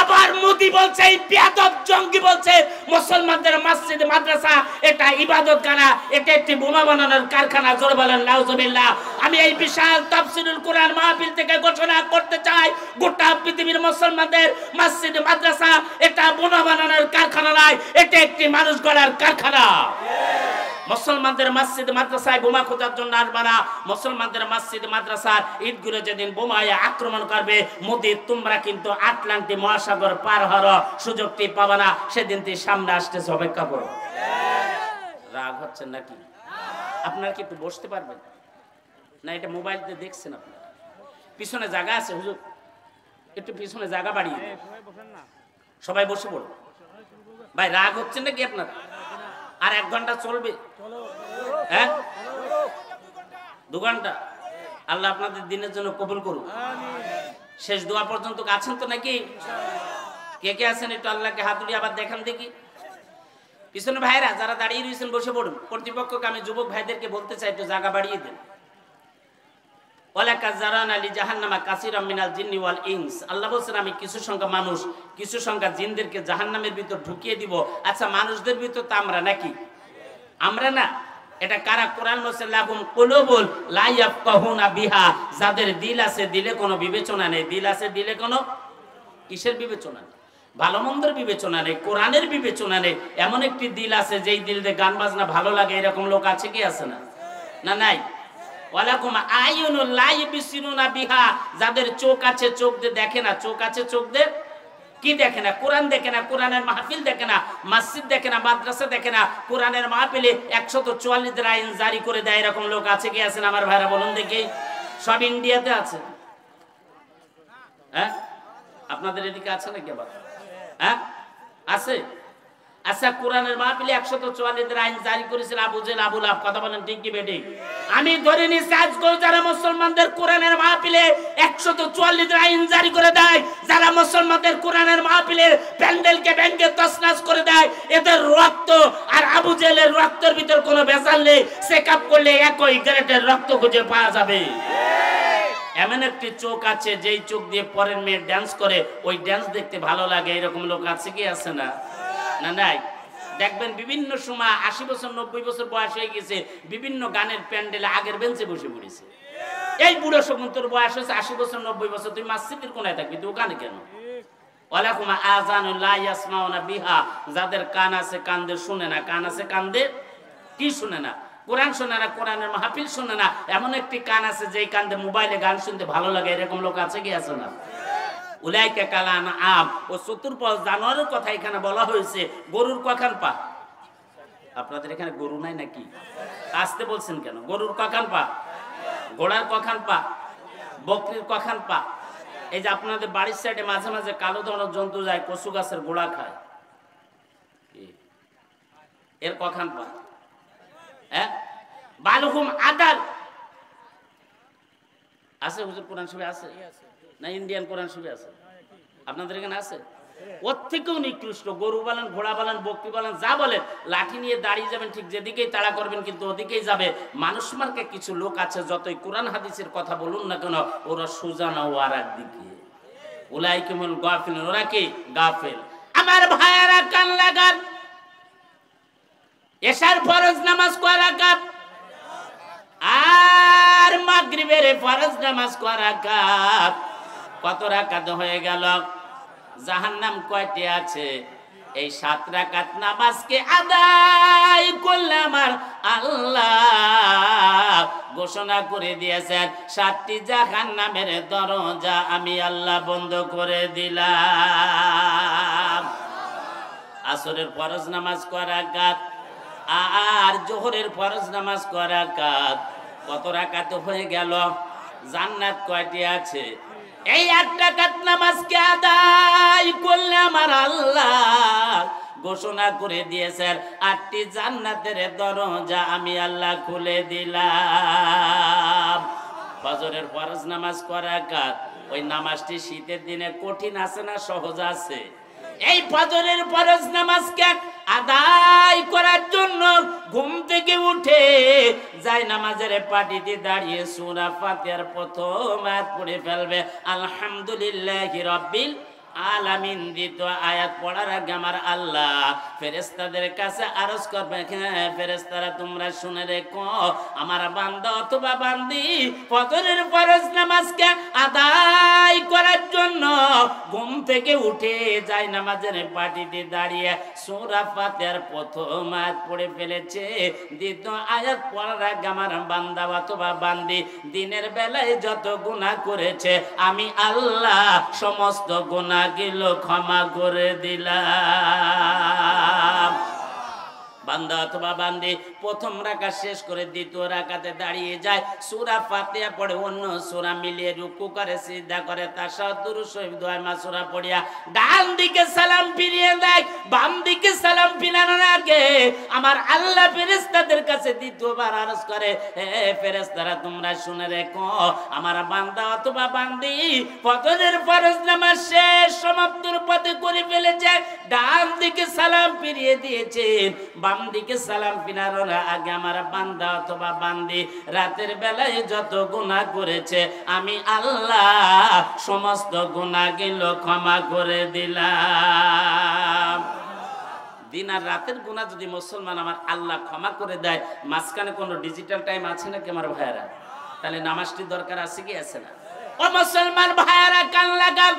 আবার মোদি বলছে, এই বেয়াদব জঙ্গি বলছে মুসলমানদের মসজিদ মাদ্রাসা এটা ইবাদতখানা, এটা একটি বোমা বানানোর কারখানা। জোরে বলেন নাউজুবিল্লাহ। আমি এই বিশাল তাফসীরুল কোরআন মাহফিল থেকে ঘোষণা করতে চাই, গোটা পৃথিবীর মুসলমানদের মসজিদ মাদ্রাসা এটা বোমা বানানোর কারখানা নয়, এটা একটি মানুষ গড়ার কারখানা। মুসলমানদের মসজিদ মাদ্রাসায় বোমা খোঁজার জন্য আসবে না। মুসলমানদের মসজিদ মাদ্রাসার ঈদগুলো যেদিন বোমায় আক্রমণ করবে মোদি তোমরা কিন্তু আটলান্টিক মহাসাগর পার হওয়ার সুযোগটি পাবে না, সেদিন তুই সামনে আসতেছে, অপেক্ষা করো। রাগ হচ্ছেন নাকি? আপনারা কি একটু বসতে পারবেন না? এটা মোবাইল দিয়ে দেখছেন আপনারা? পিছনে জায়গা আছে হুজুর, একটু পিছনে জায়গা বাড়িয়ে সবাই বসে পড়ো। ভাই রাগ হচ্ছেন নাকি আপনারা? আর 1 ঘন্টা চলবে? হ্যাঁ 2 ঘন্টা। আল্লাহ আপনাদের দিনের জন্য কবুল করুন। শেষ দোয়া পর্যন্ত আছেন তো নাকি? কে কে আছেন একটু আল্লাহকে হাত তুলে আবার দেখান দেখি। পিছনে ভাইরা যারা দাঁড়িয়ে রয়েছেন বসে পড়ুন। কর্তৃপক্ষকে আমি যুবক ভাইদেরকে বলতে চাই একটু জায়গা বাড়িয়ে দেন। ওয়ালাকা জারানা লি জাহান্নামা কাসীরাম মিনাল জিন্নি ওয়াল ইনস। আল্লাহ বলেন আমি কিছু সংখ্যা মানুষ, কিছু সংখ্যা জিনদেরকে জাহান্নামের ভিতর ঢুকিয়ে দিব। আচ্ছা মানুষদের ভিতর তো আমরা নাকি? আমরা না? এটা কারা? কোরআন বলেছে লাহুম কুলুবুল লা ইয়াফকাহুনা বিহা, যাদের দিল আছে দিলে কোনো বিবেচনা নেই। দিল আছে দিলে কোনো কিসের বিবেচনা নেই? ভালো মন্দের বিবেচনা নেই, কোরআনের বিবেচনা নেই। এমন একটি দিল আছে যেই দিল দিয়ে গান বাজনা ভালো লাগে, এরকম লোক আছে কি আছে না? না নাই? ওয়ালাকুম আয়ুনুল লা ইবসিরুনা বিহা, যাদের চোখ আছে চোখ দিয়ে দেখে না। চোখ আছে চোখ দিয়ে কি দেখে না? কোরআন দেখে না, কোরআনের মাহফিল দেখে না, মসজিদ দেখে না, মাদ্রাসা দেখে না। কোরআনের মাহফিলে 144 আইন জারি করে দেয়, এরকম লোক আছে কি আছে না? আমার ভাইরা বলুন দেখি। সব ইন্ডিয়াতে আছে? হ্যাঁ আপনাদের এদিকে আছে নাকি আবার? হ্যাঁ আছে। আচ্ছা কোরআনের মাহফিলে 144 আইন জারি করেছিল আবু জেল আবু লাহাব। কথা বলেন ঠিক কি বেঠিক? আমি ধরে নিচ্ছি আজকেও যারা মুসলমানদের কোরআনের মাহফিলে 144 আইন জারি করে দেয়, যারা মুসলমানদের কোরআনের মাহফিলে প্যান্ডেলকে ভেঙে তছনছ করে দেয়, এদের রক্ত আর আবু জেলের রক্তের ভিতর কোনো ভেজাল নেই। চেকআপ করলে একই গ্রেডের রক্ত খুঁজে পাওয়া যাবে। এমন একটি চোখ আছে যেই চোখ দিয়ে পরের মেয়ে ডান্স করে, ওই ডান্স দেখতে ভালো লাগে, এরকম লোক আছে কি আছে না? না নাই? দেখবেন বিভিন্ন সময় 80 বছর 90 বছর বয়স হয়ে গেছে, বিভিন্ন গানের প্যান্ডেলে আগের বেঞ্চে বসে পড়েছে। এই বুড়ো শকুন তোর বয়স হচ্ছে 80 বছর 90 বছর, তুই মসজিদের কোনায় থাকবি, তুই ওখানে কেন? ওয়ালাকুম আযানুন লা ইয়াসমাউনা বিহা, যাদের কান আছে কান দিয়ে শুনে না। কান আছে কান দিয়ে কি শুনে না? কোরআন শোনে না, কোরআনের মাহফিল শোনে না। এমন একটি কান আছে যেই কান্দে মোবাইলে গান শুনতে ভালো লাগে, এরকম লোক আছে কি আছে না? উলাইকা কালান আম, ও চতুর্পদ জানোয়ারের কথা এখানে বলা হয়েছে। গরুর কখান পা? আপনাদের এখানে গরু নাই নাকি? আসতে বলছেন কেন? গরুর কখান পা? ঘোড়ার কখান পা? বকরির কখান পা? এই যে আপনাদের বাড়ির সাইডে মাঝে মাঝে কালো ধরনের জন্তু যায়, কচু গাছের গোড়া খায়, এর কখান পা? হ্যাঁ, বালুহুম আদাল আছে হুজুর? কোরআন শরীফে আছে না? ইন্ডিয়ান কোরআন শরীফে আছে? আপনাদের এখানে আছে? ওর থেকেও নিকৃষ্ট। গরু বলেন, ঘোড়া বলেন, বকরি বলেন, যা বলেন, লাঠি নিয়ে দাঁড়িয়ে যাবেন, ঠিক যেদিকেই তাড়া করবেন কিন্তু ওদিকেই যাবে। মানুষ মার্কে কিছু লোক আছে, যতই কোরআন হাদিসের কথা বলুন না কেন, ওরা সোজা না ও আর একদিকে। উলাইকুমুল গাফিল, ওরা কি গাফিল? আমার ভাইয়েরা কান লাগান, এশার ফরজ নামাজ কয় রাকাত আর মাগরিবের ফরজ নামাজ কয় রাকাত? কত রাকাত হয়ে গেল? জাহান্নাম কয়টি আছে? এই 7 রাকাত নামাজকে আদায় করলে আমার আল্লাহ ঘোষণা করে দিয়েছেন 7টি জাহান্নামের দরজা আমি আল্লাহ বন্ধ করে দিলাম। আসরের ফরজ নামাজ কয় রাকাত আর জোহরের ফরজ নামাজ কয় রাকাত? কত রাকাত হয়ে গেল? জান্নাত কয়টি আছে? এই 8 রাকাত নামাজকে আদায় করলে আমার আল্লাহ ঘোষণা করে দিয়েছেন 8টি জান্নাতের দরজা আমি আল্লাহ খুলে দিলাম। ফজরের ফরজ নামাজ কয় রাকাত? ওই নামাজটি শীতের দিনে কঠিন আছে না সহজ আছে? এই ফজরের ফরজ নামাজকে আদায় করার জন্য ঘুম থেকে উঠে যায় নামাজের পাটিতে দাঁড়িয়ে সূরা ফাতিহার প্রথম আয়াত পড়ে ফেলবে, আলহামদুলিল্লাহি রাব্বিল আলামিন। দ্বিতীয় আয়াত পড়ার আগে আমার আল্লাহ ফেরেশতাদের কাছে আরজ করবে, হ্যাঁ ফেরেশতারা তোমরা শুনে রেখো, আমার বান্দা অথবা বান্দি ফজরের ফরজ নামাজকে আদায় করার জন্য ঘুম থেকে উঠে যায় নামাজের পাটিতে দাঁড়িয়ে সূরা ফাতিহার প্রথম আয়াত পড়ে ফেলেছে। দ্বিতীয় আয়াত পড়ার আগে আমার বান্দা অথবা বান্দি দিনের বেলায় যত গুনাহ করেছে আমি আল্লাহ সমস্ত গুনাহ গিলো ক্ষমা করে দিলাম। বান্দা অথবা বান্দি প্রথম রাকাত শেষ করে দ্বিতীয় রাকাতে দাঁড়িয়ে যায়, সূরা ফাতিহা পড়ে, অন্য সূরা মিলিয়ে রুকু করে, সিজদা করে, তাশাহুদ দুরূদ শরীফ দোয়া মাসুরা পড়িয়া ডান দিকে সালাম ফিরিয়ে দেয়। বাম দিকে সালাম ফিরানোর আগে আমার আল্লাহ ফেরেশতাদের কাছে দ্বিতীয়বার আরজ করে, হে ফেরেশতারা তোমরা শুনে রেখো, আমার বান্দা অথবা বান্দি ফজরের ফরজ নামাজ শেষ সমাপ্তির পথে করে ফেলেছে, ডান দিকে সালাম ফিরিয়ে দিয়েছেন, বাম দিকে সালাম ফিরানোর আগে আমার বান্দা অথবা বান্দি রাতের বেলায় যত গুনাহ করেছে আমি আল্লাহ সমস্ত গুনাহগুলো ক্ষমা করে দিলাম। দিন আর রাতের গুনাহ যদি মুসলমান আমার আল্লাহ ক্ষমা করে দেয়, মাঝখানে কোনো ডিজিটাল টাইম আছে নাকি আমার ভাইয়েরা? তাহলে নামাজটি দরকার আছে কি আছে না? ও মুসলমান ভাইয়েরা কান লাগান।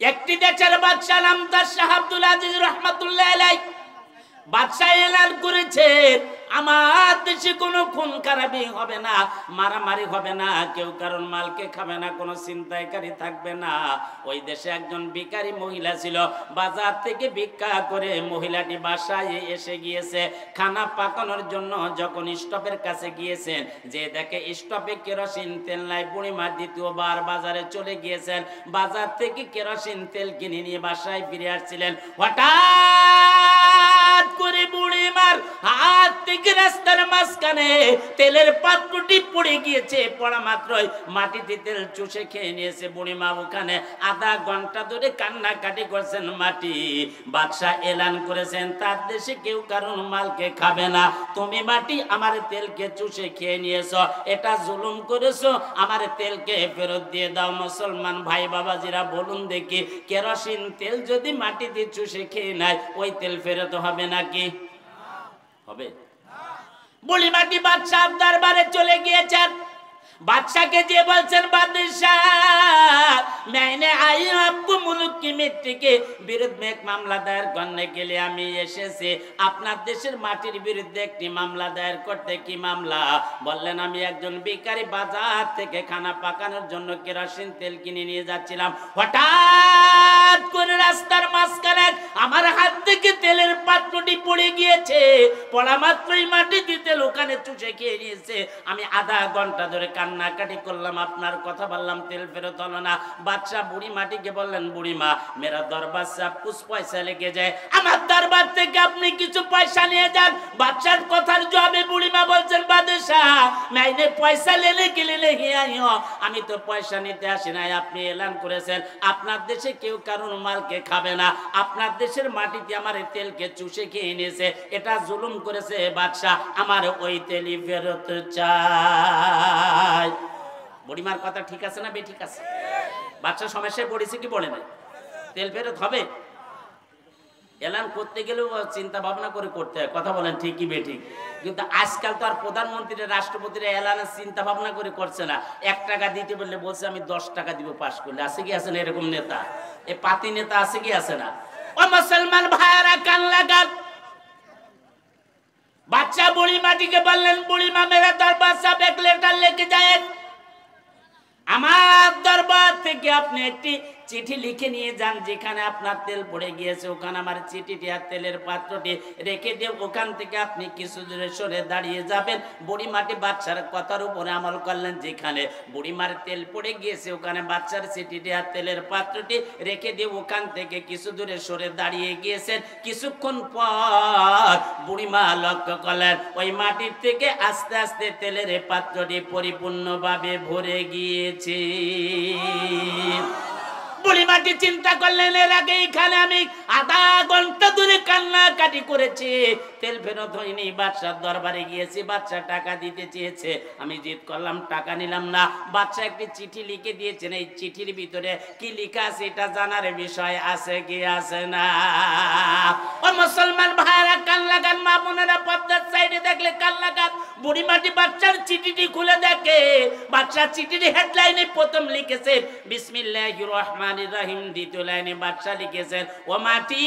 একটি দেশের বাদশা নাম তার শাহ আব্দুল আজিজ রহমাতুল্লাহ আলাইহি, বাদশা এলান করেছে আমার দেশে কোনো খুন খারাপি হবে না, মারামারি হবে না, কেউ কারণ মালকে খাবে না, কোনো ছিনতাইকারী থাকবে না। ওই দেশে একজন ভিখারি মহিলা ছিল, বাজার থেকে ভিক্ষা করে মহিলাটি বাসায় এসে গিয়েছে খানা পাকানোর জন্য। যখন স্টোভের কাছে গিয়েছেন, যে দেখে স্টোভে কেরোসিন তেল নাই, বুড়িমা দ্বিতীয়বার বাজারে চলে গিয়েছেন, বাজার থেকে কেরোসিন তেল কিনে নিয়ে বাসায় ফিরে আসছিলেন, হঠাৎ করে বুড়িমার হাত থেকে রাস্তার মাঝখানে তেলের পাত্রটি পড়ে গিয়েছে। পড়া মাত্রই মাটিতে তেল চুষে খেয়ে নিয়েছে। বুড়িমা ওখানে আধা ঘন্টা ধরে কান্নাকাটি করছেন। মাটি বাদশা এলান করেছেন তার দেশে কেউ কারণ মালকে খাবে না, তুমি মাটি আমার তেলকে চুষে খেয়ে নিয়েছো, এটা জুলুম করেছো, আমার তেলকে ফেরত দিয়ে দাও। মুসলমান ভাই বাবাজিরা বলুন দেখি, কেরোসিন তেল যদি মাটিতে চুষে খেয়ে নেয় ওই তেল ফেরত হবে নাকি? হবে? বুড়িমাটি বাদশাহ দরবারে চলে গিয়েছেন, बादशाह যে বলছেন বাদশাহ मैंने आई आपको मुल्क की मिट्टी के विरुद्ध में एक मामला दायर करने के लिए আমি এসেছি আপনার দেশের মাটির বিরুদ্ধে একটি মামলা দায়ের করতে। কি মামলা? বললেন আমি একজন ভিখারি বাজার থেকে খানা পাকানোর জন্য কেরোসিন তেল কিনে নিয়ে যাচ্ছিলাম, হঠাৎ করে রাস্তার মাঝখানে আমার হাত থেকে তেলের পাত্রটি পড়ে গিয়েছে, পড়া মাত্রই মাটিতে তেল ওখানে চুষে খেয়ে নিয়েছে। আমি আধা ঘন্টা ধরে কান্নাকাটি করলাম, আপনার কথা বললাম, তেল ফেরত হলো না। বাদশাহ বুড়ি মাটিকে বললেন বুড়ি মা মেরা দরবার সে আপ কুছ পয়সা লেগে যায়, আমার দরবার থেকে আপনি কিছু পয়সা নিয়ে যান। বাদশার কথার জবাবে বুড়ি মা বলছেন বাদশাহ मैंने পয়সা लेने के लिए नहीं आई हूं, আমি তো পয়সা নিতে আসি নাই। আপনি এলান করেছেন আপনার দেশে কেউ কারোর মালকে খাবে না, আপনার দেশের মাটিতে আমার তেলকে চুষে খেয়ে নিয়েছে, এটা জুলুম করেছে বাদশাহ, আমার ওই তেলই ফেরত চাই। বুড়িমার কথা ঠিক আছে না বেঠিক আছে? বাদশা সমস্যায় পড়েছে কি বলে না? তেল ফেরত হবে। এলান করতে গেলেও চিন্তা ভাবনা করে করতে হয়, কথা বলেন ঠিক কি বেঠিক? কিন্তু আজকাল তো আর প্রধানমন্ত্রী রাষ্ট্রপতিরা এলানের চিন্তা ভাবনা করে করছে না। 1 টাকা দিতে বললে বলছে আমি 10 টাকা দিব পাস করলে। আছে কি আছে না এরকম নেতা? এ পাতি নেতা আছে কি আছে না? ও মুসলমান ভাইরা কান লাগান। বাচ্চা বুড়ি মাটিকে বললেন বুড়ি মা মেরা দরবার সাহেব এক লেটার লেকে যায়, আমার দরবার থেকে আপনি একটি চিঠি লিখে নিয়ে যান, যেখানে আপনার তেল পড়ে গিয়েছে ওখানে আমার চিঠিটি আর তেলের পাত্রটি রেখে দিয়ে ওখান থেকে আপনি কিছু দূরে সরে দাঁড়িয়ে যাবেন। বুড়িমাটি বাচ্চার কথার উপরে আমল করলেন, যেখানে বুড়িমার তেল পড়ে গিয়েছে ওখানে বাচ্চার চিঠিটি আর তেলের পাত্রটি রেখে দিয়ে ওখান থেকে কিছু দূরে সরে দাঁড়িয়ে গিয়েছেন। কিছুক্ষণ পর বুড়িমা লক্ষ্য করলেন ওই মাটির থেকে আস্তে আস্তে তেলের পাত্রটি পরিপূর্ণভাবে ভরে গিয়েছে। বুড়িমাটি চিন্তা করলেন এর আগে এখানে আমি আধা ঘন্টা ধরে কান্নাকাটি করেছি, তেল ফেরত হয়নি। বাদশার দরবারে গিয়েছি, বাদশা টাকা দিতে চেয়েছে, আমি জিদ করলাম টাকা নিলাম না। বাদশা একটি চিঠি লিখে দিয়েছেন, এই চিঠির ভিতরে কি লেখা আছে এটা জানার বিষয় আছে কি আছে না? ও মুসলমান ভাইরা কান লাগান, মা বোনেরা পর্দার সাইডে দেখলে কান লাগান। বুড়িমাটি বাচ্চার চিঠিটি খুলে দেখে, বাচ্চার চিঠির হেডলাইনে প্রথম লিখেছে বিসমিল্লাহির রহমানির রহিম, দ্বিতীয় লাইনে বাদশা লিখেছেন ও মাটি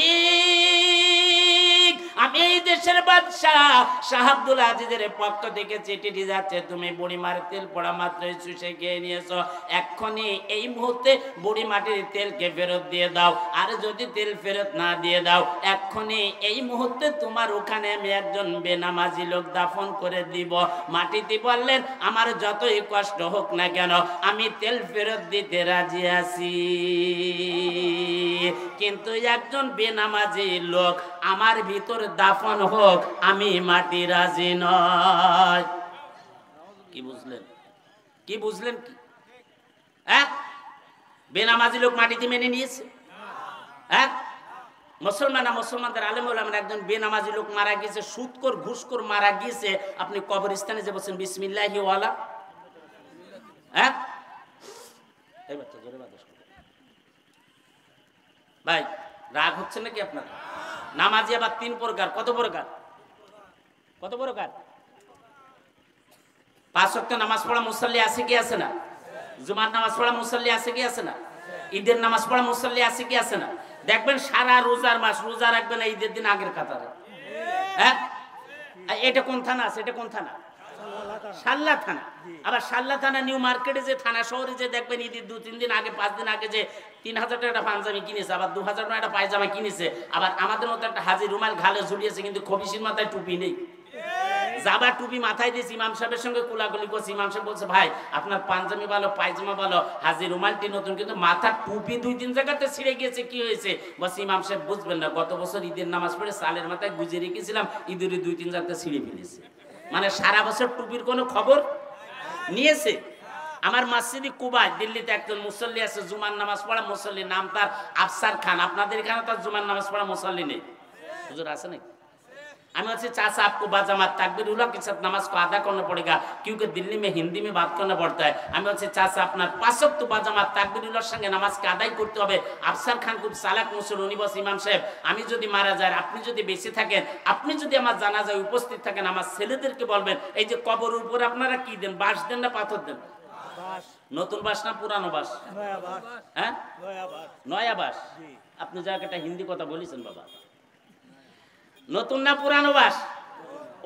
আমি এই দেশের বাদশাহ শাহ আব্দুল আজিজের পক্ষ থেকে চিঠিটি যাচ্ছে, তুমি বুড়িমার তেল পড়া মাত্রই চুষে খেয়ে নিয়েছো, এক্ষুনি এই মুহূর্তে বুড়িমাটির তেলকে ফেরত দিয়ে দাও, আর যদি তেল ফেরত না দিয়ে দাও এক্ষুনি এই মুহূর্তে তোমার ওখানে আমি একজন বেনামাজি লোক দাফন করে দিব। মাটিতে বললেন আমার যতই কষ্ট হোক না কেন আমি তেল ফেরত দিতে রাজি আছি, কিন্তু একজন বেনামাজি লোক আমার ভিতর দাফন হোক আমি মাটি রাজি নয়। কি বুঝলেন? কি বুঝলেন? কি বেনামাজি লোক মাটিতে মেনে নিয়েছে? মুসলমানদের আলেম ওলামারা একজন বেনামাজি লোক মারা গিয়েছে, সুদখোর ঘুষখোর মারা গিয়েছে, আপনি কবরস্থানে যে বলছেন বিসমিল্লাহি ওয়ালা, ভাই রাগ হচ্ছে নাকি আপনার? নামাজি আবার 3 প্রকার। কত প্রকার? কত প্রকার? 5 ওয়াক্ত নামাজ পড়া মুসল্লি আছে কি আছে না? জুমার নামাজ পড়া মুসল্লি আছে কি আছে না? ঈদের নামাজ পড়া মুসল্লি আছে কি আছে না? দেখবেন সারা রোজার মাস রোজা রাখবেন না ঈদের দিন আগের কাতারে। এটা কোন থানা আছে? এটা কোন থানা? শাল্লা থানা। আবার শাল্লা থানা নিউ মার্কেটে যে থানা শহরে যে দেখবেন ঈদের 2-3 দিন আগে 5 দিন আগে যে 3000 টাকা পাঞ্জাবি কিনেছে, আবার 2000 টাকা পায়জামা কিনেছে, আবার আমাদের মতো একটা হাজি রুমাল ঘালে ঝুলিয়েছে, কিন্তু খবিসির মাথায় টুপি নেই। জাবা টুপি মাথায় দিয়েছি, ইমাম সাহেবের সঙ্গে কোলাকুলি করছি। ইমাম সাহেব বলছে ভাই আপনার পাঞ্জাবি ভালো, পায়জামা ভালো, হাজি রুমালটি নতুন, কিন্তু মাথার টুপি 2-3 জায়গাতে ছিঁড়ে গিয়েছে, কি হয়েছে? বলছে ইমাম সাহেব বুঝবেন না, গত বছর ঈদের নামাজ পড়ে সালের মাথায় গুজে রেখেছিলাম, ঈদের 2-3 জায়গাতে ছিঁড়ে ফেলেছে। মানে সারা বছর টুপির কোনো খবর নিয়েছে। আমার মসজিদে কুবায় দিল্লিতে একজন মুসল্লি আছে, জুমার নামাজ পড়া মুসল্লি, নাম তার আফসার খান। আপনাদের এখানে তার জুমার নামাজ পড়া মুসল্লি নেই? হুজুর আছে নাকি? আমি বলছি चाचा आपको बाजमात तकबीरुल्लाह के साथ नमाज को अदा करना पड़ेगा, क्योंकि दिल्ली में हिंदी में बात करना पड़ता है। আমি বলছি चाचा আপনার 5 ওয়াক্ত বাজমাত তাকবীরুল্লাহর সঙ্গে নামাজকে আদায় করতে হবে। আফসার খান খুব চালাক মুসল্লি, উনি বলছে ইমাম সাহেব আমি যদি মারা যাই, আপনি যদি বেঁচে থাকেন, আপনি যদি আমার জানাজায় উপস্থিত থাকেন, আমার ছেলেদেরকে বলবেন এই যে কবরের উপর আপনারা কি দেন, বাঁশ দেন না পাথর দেন? নতুন বাস না পুরানো বাস? হ্যাঁ, নয়া বাস। আপনি যাকে একটা হিন্দি কথা বলেছেন বাবা, নতুন না পুরানো বাস?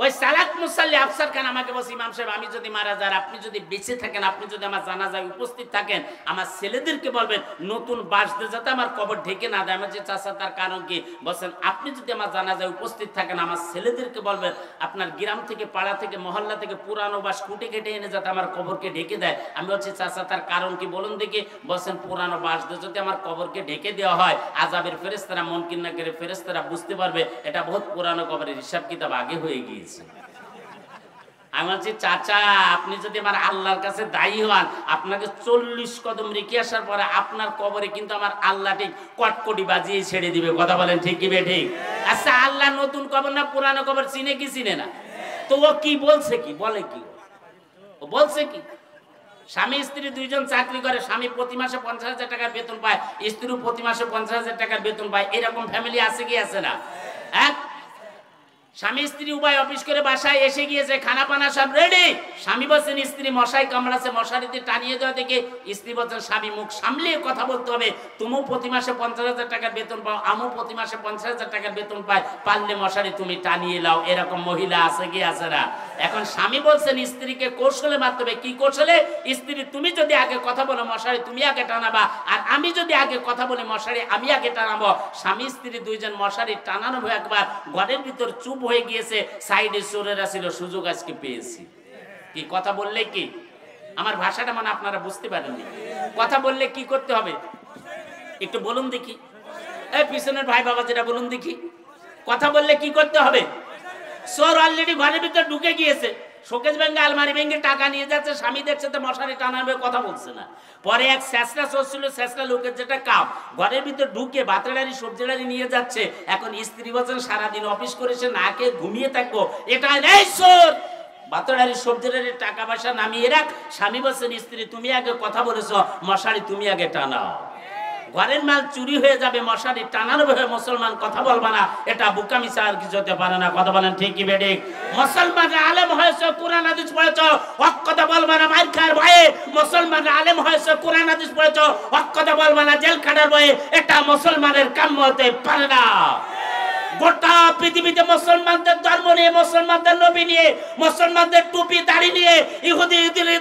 ওই সালাত মুসাল্লি আফসার খান আমাকে বলছে, ইমাম সাহেব আমি যদি মারা যাই, আপনি যদি বেঁচে থাকেন, আপনি যদি আমার জানাজায় উপস্থিত থাকেন, আমার ছেলেদেরকে বলবেন নতুন বাস দিয়ে যাতে আমার কবর ঢেকে না দেয়। আমার যে চাচা, তার কারণ কি? বলছেন আপনি যদি আমার জানাজায় উপস্থিত থাকেন, আমার ছেলেদেরকে বলবেন আপনার গ্রাম থেকে, পাড়া থেকে, মহল্লা থেকে পুরানো বাস খুঁটে কেটে এনে যাতে আমার কবরকে ঢেকে দেয়। আমি বলছি চাচা তার কারণ কি বলুন দেখি? বলছেন পুরানো বাস দিয়ে যদি আমার কবরকে ঢেকে দেওয়া হয়, আযাবের ফেরেশতারা, মুনকির নাকিরের ফেরেশতারা বুঝতে পারবে এটা বহুত পুরানো কবরের হিসাব কিতাব আগে হয়ে গিয়েছে। আমি বলছি চাচা আপনি যদি আমার আল্লাহর কাছে দায়ী হন, আপনাকে 40 কদম রেখে আসার পরে আপনার কবরে কিন্তু আমার আল্লাহ ঠিক কটকটি বাজিয়ে ছেড়ে দিবে। কথা বলেন ঠিক কি বেঠিক? আচ্ছা আল্লাহ নতুন কবর না পুরানো কবর চিনে কি চিনে না? তো ও কি বলছে, কি বলে, কি ও বলছে কি? স্বামী স্ত্রী দুইজন চাকরি করে, স্বামী প্রতি মাসে 50,000 টাকার বেতন পায়, স্ত্রীও প্রতি মাসে 50,000 টাকার বেতন পায়। এরকম ফ্যামিলি আছে কি আছে না? হ্যাঁ, স্বামী স্ত্রী উভয় অফিস করে বাসায় এসে গিয়েছে, খানা পানা সব রেডি। স্বামী বলছেন স্ত্রী মশাই কামড়াচ্ছে, মশারিতে টানিয়ে দেওয়া দেখে স্ত্রী বলছেন স্বামী মুখ সামলিয়ে কথা বলতে হবে, তুমিও প্রতি মাসে 50,000 টাকার বেতন পাও, আমিও প্রতি মাসে 50,000 টাকার বেতন পাই, পারলে মশারি তুমি টানিয়ে লাও। এরকম মহিলা আছে কি আছে না? এখন স্বামী বলছেন স্ত্রীকে কৌশলে মারতে হবে। কি কৌশলে? স্ত্রী তুমি যদি আগে কথা বলো মশারি তুমি আগে টানাবা, আর আমি যদি আগে কথা বলি মশারি আমি আগে টানাবো। স্বামী স্ত্রী দুইজন মশারি টানানো হয়ে একবার ঘরের ভিতর চুপ হয়ে গিয়েছে। সাইডে চোরেরা ছিল, সুযোগ আজকে পেয়েছি। কি কথা বললে কি? আমার ভাষাটা মানে আপনারা বুঝতে পারেননি। কথা বললে কি করতে হবে একটু বলুন দেখি। এই পিছনের ভাই বাবা যেটা বলুন দেখি, কথা বললে কি করতে হবে? চোর অলরেডি ঘরের ভিতর ঢুকে গিয়েছে, শোকেস ভেঙে আলমারি ভেঙে টাকা নিয়ে যাচ্ছে, স্বামী দেখছে তো মশারি টানাবে, কথা বলছে না। পরে এক শেষরা চোর ছিল, শেষরা লোকের যেটা কাপ, ঘরের ভিতর ঢুকে বাতেড়ারি সবজিড়ারি নিয়ে যাচ্ছে। এখন স্ত্রী বলছেন সারাদিন অফিস করেছে, না কে ঘুমিয়ে থাকবো, এটা এই চোর বাতেড়ারি সবজিড়ারি টাকা পয়সা নামিয়ে রাখ। স্বামী বলছেন স্ত্রী তুমি আগে কথা বলেছো, মশারি তুমি আগে টানাও। ঘরের মাল চুরি হয়ে যাবে, মশারি টানানো হয়ে মুসলমান কথা বলবা না, এটা বুকামি ছাড়া আর কিছু হতে পারে না। কথা বলেন ঠিক কি বেঠিক? মুসলমানরা আলেম হয়েছে, কোরআন হাদিস পড়েছো, হক কথা বলবা না মার খাওয়ার ভয়ে। মুসলমানরা আলেম হয়েছে, কোরআন হাদিস পড়েছো, হক কথা বলবা না জেল খাটার ভয়ে। এটা মুসলমানের কাম্য হতে পারে না। গোটা পৃথিবীতে মুসলমানদের ধর্ম নিয়ে, মুসলমানদের নবী নিয়ে, মুসলমানদের টুপি দাড়ি নিয়ে ইহুদি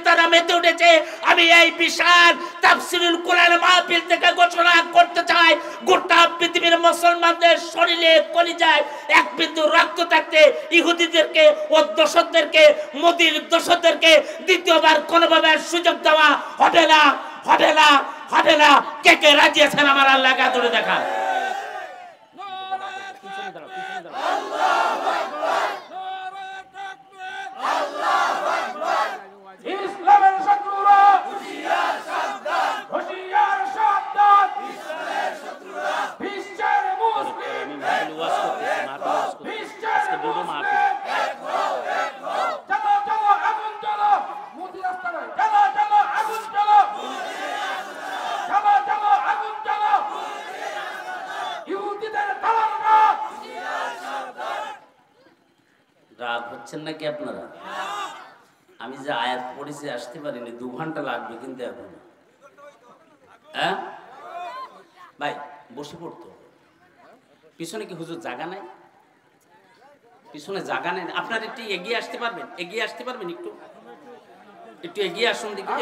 তারা মেতে উঠেছে। আমি এই বিশাল তাফসীরুল কোরআন মাহফিল থেকে ঘোষণা করতে চাই, গোটা পৃথিবীর মুসলমানদের শরীরে কলিজায় এক বিন্দু রক্ত থাকতে ইহুদিদেরকে ও দোসরদেরকে, মোদির দোসরদেরকে দ্বিতীয়বার কোনোভাবে সুযোগ দেওয়া হবে না, হবে না, হবে না। কে কে রাজি আছেন আমার আল্লাহকে হাত তুলে দেখান। ইসলামের শত্রুরা হুঁশিয়ার সাবধান, হুঁশিয়ার সাবধান, ইসলামের শত্রুরা বিশ্বের মুসলিম বিশ্বের মুসলিম এক হও, এক হও। চলো চলো আগুন চলো, মোদি রাস্তা নয়, চলো চলো আগুন চলো, চলো চলো আগুন চলো, ইহুদিদের দালালরা হুঁশিয়ার সাবধান। রাগ হচ্ছেন নাকি আপনারা? আমি যে আয়াত পড়েছি আসতে পারিনি, 2 ঘন্টা লাগবে কিন্তু এখন। হ্যাঁ ভাই বসে পড়তো। পিছনে কি হুজুর জায়গা নাই? পিছনে জায়গা নেই। আপনারা একটু এগিয়ে আসতে পারবেন? এগিয়ে আসতে পারবেন? একটু একটু এগিয়ে আসুন দেখি।